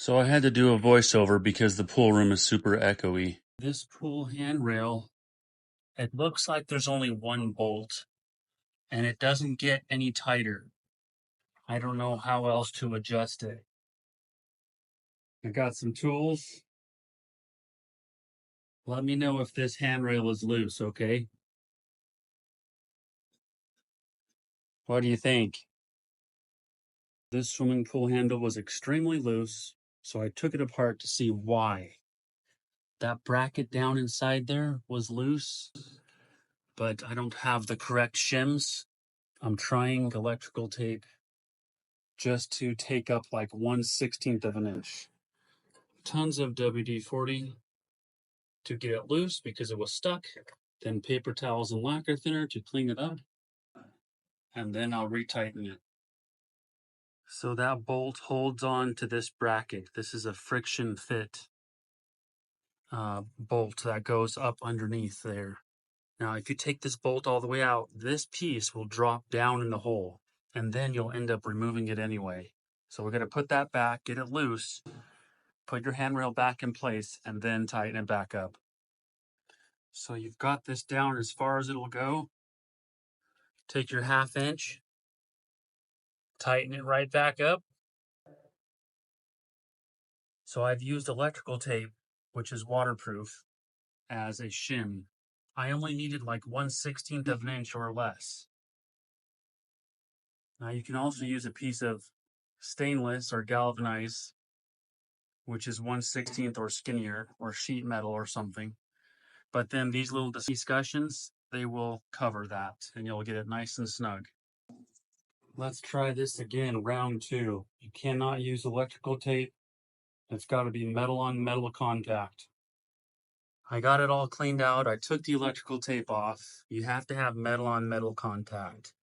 So I had to do a voiceover because the pool room is super echoey. This pool handrail, it looks like there's only one bolt and it doesn't get any tighter. I don't know how else to adjust it. I got some tools. Let me know if this handrail is loose, okay? What do you think? This swimming pool handle was extremely loose, so I took it apart to see why. That bracket down inside there was loose, but I don't have the correct shims. I'm trying electrical tape just to take up like 1/16 of an inch. Tons of WD-40 to get it loose because it was stuck. Then paper towels and lacquer thinner to clean it up. And then I'll retighten it. So that bolt holds on to this bracket. This is a friction fit bolt that goes up underneath there. Now, if you take this bolt all the way out, this piece will drop down in the hole, and then you'll end up removing it anyway. So we're going to put that back, get it loose, put your handrail back in place, and then tighten it back up. So you've got this down as far as it'll go. Take your 1/2 inch, tighten it right back up. So I've used electrical tape, which is waterproof, as a shim. I only needed like 1/16 of an inch or less. Now you can also use a piece of stainless or galvanized, which is 1/16 or skinnier, or sheet metal or something. But then these little discussions, they will cover that and you'll get it nice and snug. Let's try this again, round 2. You cannot use electrical tape. It's got to be metal on metal contact. I got it all cleaned out. I took the electrical tape off. You have to have metal on metal contact.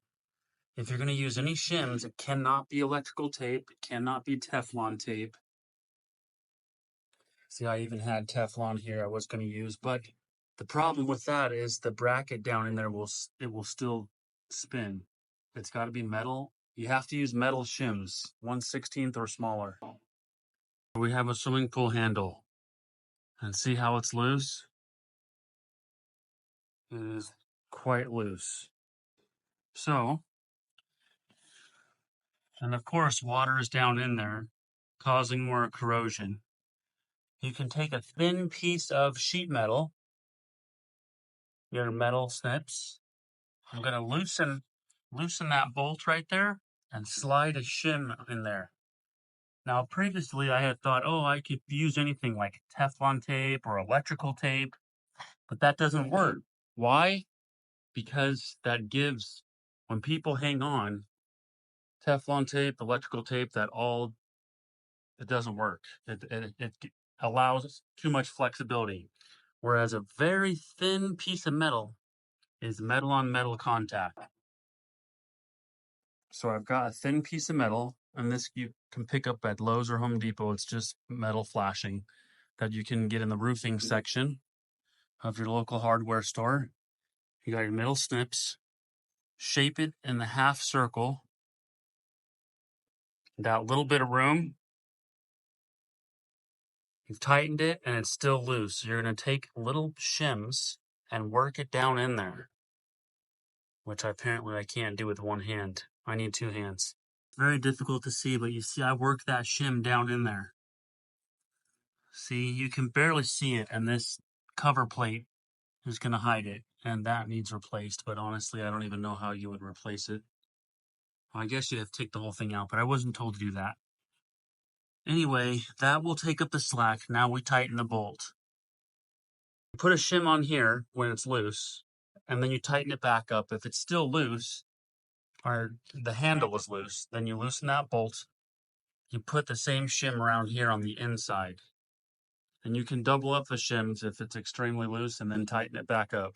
If you're going to use any shims, it cannot be electrical tape. It cannot be Teflon tape. See, I even had Teflon here I was going to use, but the problem with that is the bracket down in there will still spin. It's got to be metal. You have to use metal shims, 1/16 or smaller. We have a swimming pool handle, and see how it's loose? It is quite loose. So, and of course water is down in there, causing more corrosion. You can take a thin piece of sheet metal, your metal snips. I'm going to loosen that bolt right there and slide a shim in there. Now, previously I had thought, oh, I could use anything like Teflon tape or electrical tape, but that doesn't work. Why? Because that gives, when people hang on, Teflon tape, electrical tape, it doesn't work. It allows too much flexibility. Whereas a very thin piece of metal is metal on metal contact. So I've got a thin piece of metal, and this you can pick up at Lowe's or Home Depot. It's just metal flashing that you can get in the roofing section of your local hardware store. You got your metal snips, shape it in the half circle, that little bit of room. You've tightened it and it's still loose. So you're going to take little shims and work it down in there, which apparently I can't do with one hand. I need 2 hands. Very difficult to see, but you see I worked that shim down in there. See, you can barely see it, and this cover plate is going to hide it, and that needs replaced, but honestly, I don't even know how you would replace it. Well, I guess you'd have to take the whole thing out, but I wasn't told to do that. Anyway, that will take up the slack. Now we tighten the bolt. Put a shim on here when it's loose, and then you tighten it back up. If it's still loose, or the handle is loose, then you loosen that bolt. You put the same shim around here on the inside. And you can double up the shims if it's extremely loose and then tighten it back up.